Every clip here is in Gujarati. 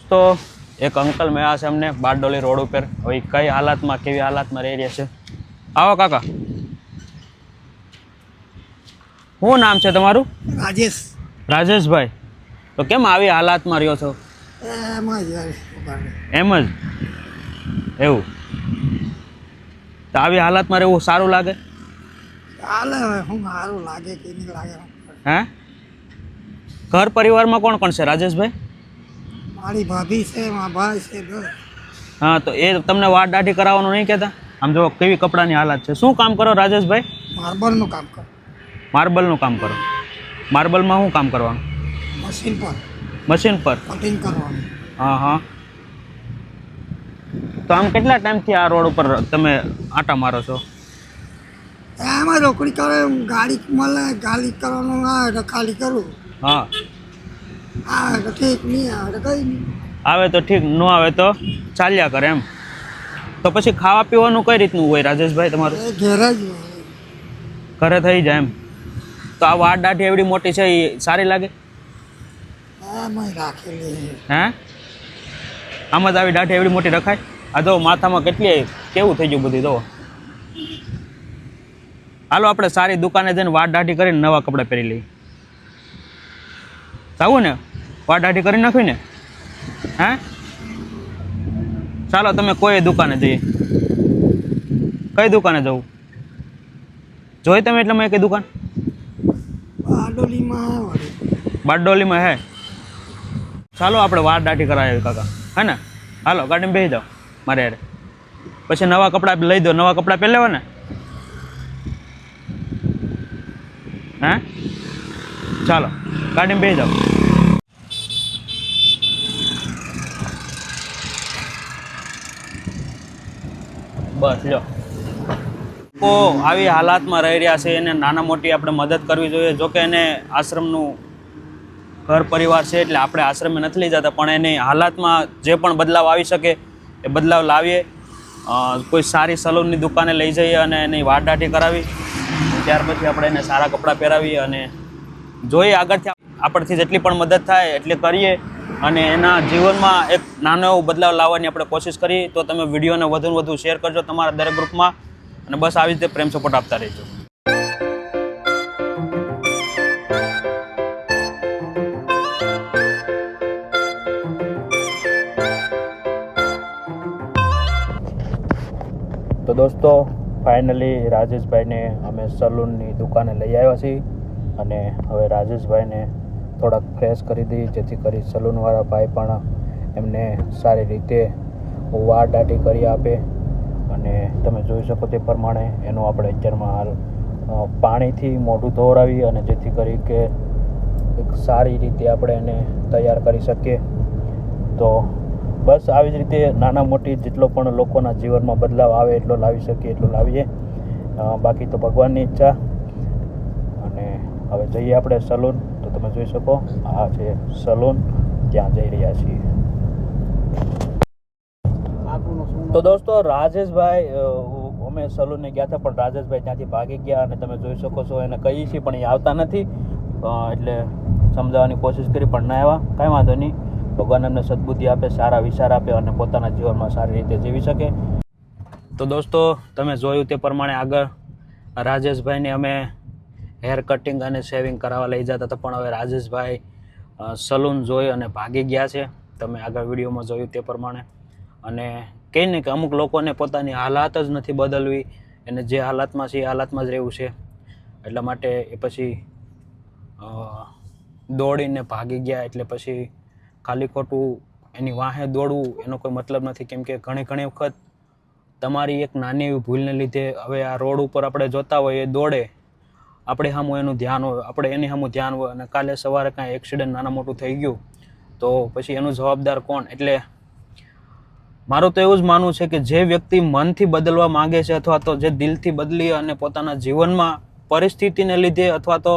તો એક અંકલ મળ્યા છે અમને બારડોલી રોડ ઉપર. હવે કઈ હાલતમાં કેવી હાલતમાં રહી રહ્યા છે. આવો કાકા, શું નામ છે તમારું? રાજેશ. રાજેશભાઈ, તો કેમ આવી હાલાતમાં રહ્યો છો? એમ જ એવું? તો આવી હાલતમાં રહેવું સારું લાગે? ચાલે હવે હું સારું લાગે કે નહીં લાગે. હે, ઘર પરિવારમાં કોણ કોણ છે રાજેશભાઈ? મારી ભાભી છે, મારા ભાઈ છે. હા, તો એ તમને વાળ દાઢી કરાવવાનું નહીં કહેતા? આમ જો કેવી કપડાની હાલત છે. શું કામ કરો રાજેશભાઈ? માર્બલનું કામ કરો. માર્બલનું કામ કરો. માર્બલમાં શું કામ કરવાનું? મશીન પર. મશીન પર કટિંગ કરવાનું. હા હા. તો આમ કેટલા ટાઈમથી આ રોડ ઉપર તમે આટા મારો છો? એમાં રોકડી કરે, ગાડી મળે, ગાડી કરવાનું આવે તો ખાલી કરું. હા, આવે તો ઠીક, નહીં આવે તો કંઈ નહીં. આવે તો ઠીક, ન આવે તો ચાલ્યા કરે એમ. તો પછી ખાવા પીવાનું કઈ રીતનું હોય રાજેશભાઈ તમારું? એ ઘેર જ હોય. ઘરે થઈ જાય એમ? તો આ વાળ દાઢી એવડી મોટી છે એ સારી લાગે? એમાં રાખેલી. હે, આમ જ આવી દાઢી એવડી મોટી રખાય? આ જો માથામાં કેટલી કેવું થઈ ગયું બધું. જો હાલો આપણે સારી દુકાને જઈને વાળ દાઢી કરીને નવા કપડાં પહેરી લઈએ. જાવું ને? વાળ દાઢી કરી નાખ્યું ને? હે, ચાલો તમે કોઈ દુકાને જઈએ. કઈ દુકાને જવું જોઈ તમે? એટલે મેં કઈ દુકાન? બારડોલીમાં હે વળી. બારડોલીમાં હે? ચાલો આપણે વાળ દાઢી કરાવીએ કાકા, હે ને? હાલો ગાડીમાં બેસી જાઓ મારે યાર. પછી નવા કપડાં લઈ દો. નવા કપડાં પહેરી લેવા ને? હે, ચાલો ગાડીમાં બેસી જાઓ. બસ લ્યો. તો આવી હાલાતમાં રહી રહ્યા છે, એને નાના મોટી આપણે મદદ કરવી જોઈએ. જોકે એને આશ્રમનું ઘર પરિવાર છે એટલે આપણે આશ્રમે નથી લઈ જતા, પણ એની હાલાતમાં જે પણ બદલાવ આવી શકે એ બદલાવ લાવીએ. કોઈ સારી સલૂનની દુકાને લઈ જઈએ અને એની વાળ દાઢી કરાવી, ત્યાર પછી આપણે એને સારા કપડાં પહેરાવીએ અને જોઈએ આગળથી આપણથી જેટલી પણ મદદ થાય એટલી કરીએ અને એના જીવનમાં એક નાનો એવો બદલાવ લાવવાની આપણે કોશિશ કરીએ. તો તમે વિડીયોને વધુને વધુ શેર કરજો તમારા દરેક ગ્રુપમાં અને બસ આવી રીતે પ્રેમ સપોર્ટ આપતા રહેજો. તો દોસ્તો ફાઇનલી રાજેશભાઈને અમે સલૂનની દુકાને લઈ આવ્યા છીએ અને હવે રાજેશભાઈને થોડાક ફ્રેશ કરી દઈએ, જેથી કરી સલૂનવાળા ભાઈ પણ એમને સારી રીતે વાળ દાઢી કરી આપે. અને તમે જોઈ શકો તે પ્રમાણે એનું આપણે અત્યારમાં હાલ પાણીથી મોઢું ધોવરાવી અને જેથી કરી કે એક સારી રીતે આપણે એને તૈયાર કરી શકીએ. તો બસ આવી જ રીતે નાના મોટી જેટલો પણ લોકોના જીવનમાં બદલાવ આવે એટલો લાવી શકીએ એટલો લાવીએ. બાકી તો ભગવાનની ઈચ્છા. અને હવે જઈએ આપણે સલૂન. તો તમે જોઈ શકો આ છે સલૂન, ત્યાં જઈ રહ્યા છીએ. તો દોસ્તો રાજેશભાઈ, અમે સલૂનને ગયા હતા પણ રાજેશભાઈ ત્યાંથી ભાગી ગયા અને તમે જોઈ શકો છો એને કહીએ છીએ પણ એ આવતા નથી. એટલે સમજાવવાની કોશિશ કરી પણ ના આવ્યા. કાંઈ વાંધો નહીં, ભગવાન એમને સદબુદ્ધિ આપે, સારા વિચાર આપે અને પોતાના જીવનમાં સારી રીતે જીવી શકે. તો દોસ્તો તમે જોયું તે પ્રમાણે આગળ રાજેશભાઈને અમે હેર કટિંગ અને શેવિંગ કરાવવા લઈ જતા હતા, પણ હવે રાજેશભાઈ સલૂન જોઈ અને ભાગી ગયા છે. તમે આગળ વિડીયોમાં જોયું તે પ્રમાણે. અને કહે ને કે અમુક લોકોને પોતાની હાલાત જ નથી બદલવી, એને જે હાલાતમાં છે એ હાલાતમાં જ રહેવું છે. એટલા માટે એ પછી દોડીને ભાગી ગયા. એટલે પછી ખાલી ખોટું એની વાહે દોડવું એનો કોઈ મતલબ નથી. કેમ કે ઘણી વખત તમારી એક નાની એવી ભૂલને લીધે હવે આ રોડ ઉપર આપણે જોતા હોય એ દોડે, આપણે સામું એનું ધ્યાન હોય, આપણે એની સામું ધ્યાન હોય અને કાલે સવારે કાંઈ એક્સિડન્ટ નાના મોટું થઈ ગયું તો પછી એનું જવાબદાર કોણ? એટલે મારું તો એવું જ માનવું છે કે જે વ્યક્તિ મનથી બદલવા માંગે છે અથવા તો જે દિલથી બદલી અને પોતાના જીવનમાં પરિસ્થિતિને લીધે અથવા તો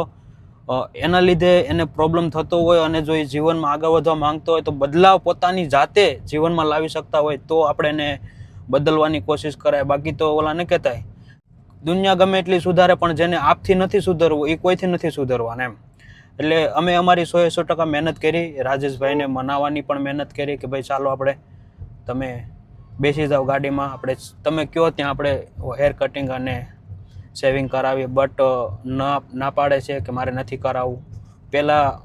એના લીધે એને પ્રોબ્લેમ થતો હોય અને જો એ જીવનમાં આગળ વધવા માંગતો હોય તો બદલાવ પોતાની જાતે જીવનમાં લાવી શકતા હોય તો આપણે એને બદલવાની કોશિશ કરાય. બાકી તો ઓલા ન કહેતાય દુનિયા ગમે એટલી સુધારે પણ જેને આપથી નથી સુધરવું એ કોઈથી નથી સુધરવાના એમ. એટલે અમે અમારી 100% મહેનત કરી, રાજેશભાઈને મનાવવાની પણ મહેનત કરી કે ભાઈ ચાલો આપણે તમે બેસી જાઓ ગાડીમાં, આપણે તમે કહો ત્યાં આપણે હેર કટિંગ અને શેવિંગ કરાવીએ. બટ ના પાડે છે કે મારે નથી કરાવવું. પહેલાં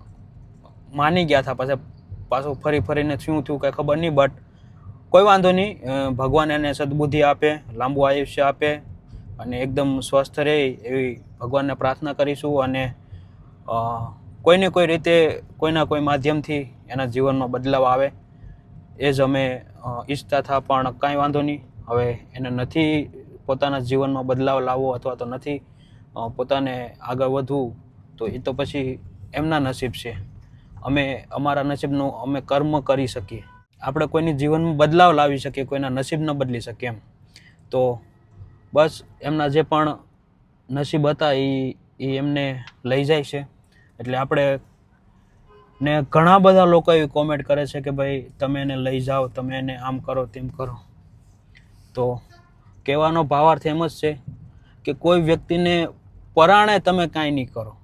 માની ગયા હતા, પછી પાછું ફરીને શું થયું કંઈ ખબર નહીં. બટ કોઈ વાંધો નહીં, ભગવાન એને સદબુદ્ધિ આપે, લાંબુ આયુષ્ય આપે અને એકદમ સ્વસ્થ રહે એવી ભગવાનને પ્રાર્થના કરીશું. અને કોઈને કોઈ રીતે કોઈના કોઈ માધ્યમથી એના જીવનમાં બદલાવ આવે એ જ અમે ઈચ્છતા હતા. પણ કાંઈ વાંધો નહીં, હવે એને નથી પોતાના જીવનમાં બદલાવ લાવવો અથવા તો નથી પોતાને આગળ વધવું, તો એ તો પછી એમના નસીબ છે. અમે અમારા નસીબનું અમે કર્મ કરી શકીએ, આપણે કોઈની જીવનમાં બદલાવ લાવી શકીએ, કોઈના નસીબ ન બદલી શકીએ એમ. તો બસ એમના જે પણ નસીબ હતા એ એમને લઈ જાય છે. એટલે આપણે ને ઘણા બધા લોકો એવી કોમેન્ટ કરે છે કે ભાઈ તમે એને લઈ જાઓ, તમે એને આમ કરો તેમ કરો. તો કહેવાનો ભાવાર્થ એમ જ છે કે કોઈ વ્યક્તિને પરાણે તમે કાંઈ નહીં કરો,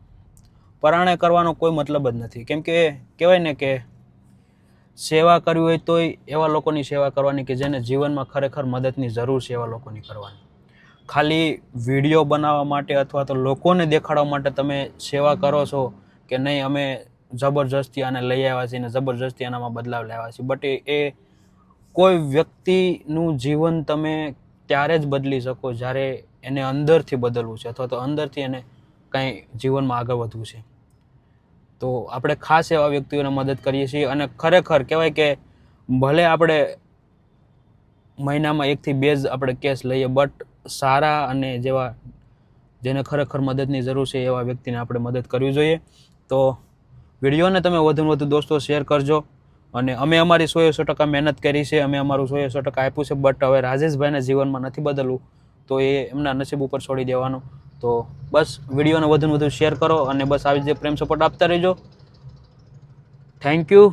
પરાણે કરવાનો કોઈ મતલબ જ નથી. કેમ કે કહેવાય ને કે સેવા કરવી હોય તોય એવા લોકોની સેવા કરવાની કે જેને જીવનમાં ખરેખર મદદની જરૂર છે, એવા લોકોની કરવાની. ખાલી વિડીયો બનાવવા માટે અથવા તો લોકોને દેખાડવા માટે તમે સેવા કરો છો કે નહીં અમે જબરજસ્તી આને લઈ આવ્યા છીએ ને જબરજસ્તી આનામાં બદલાવ લાવ્યા છીએ. બટ એ કોઈ વ્યક્તિનું જીવન તમે ત્યારે જ બદલી શકો જ્યારે એને અંદરથી બદલવું છે અથવા તો અંદરથી એને કાંઈ જીવનમાં આગળ વધવું છે. તો આપણે ખાસ એવા વ્યક્તિઓને મદદ કરીએ છીએ. અને ખરેખર કહેવાય કે ભલે આપણે મહિનામાં 1 થી 2 જ આપણે કેસ લઈએ, બટ સારા અને જેને ખરેખર મદદની જરૂર છે એવા વ્યક્તિને આપણે મદદ કરવી જોઈએ. તો વિડીયોને તમે વધુને વધુ દોસ્તો શેર કરજો. અને અમે અમારી 100% મહેનત કરી છે, અમે અમારું 100% આપ્યું છે. બટ હવે રાજેશભાઈને જીવનમાં નથી બદલવું તો એ એમના નસીબ ઉપર છોડી દેવાનું. તો બસ વિડીયોને વધુને વધુ શેર કરો અને બસ આવી જ પ્રેમ સપોર્ટ આપતા રહેજો. Thank you.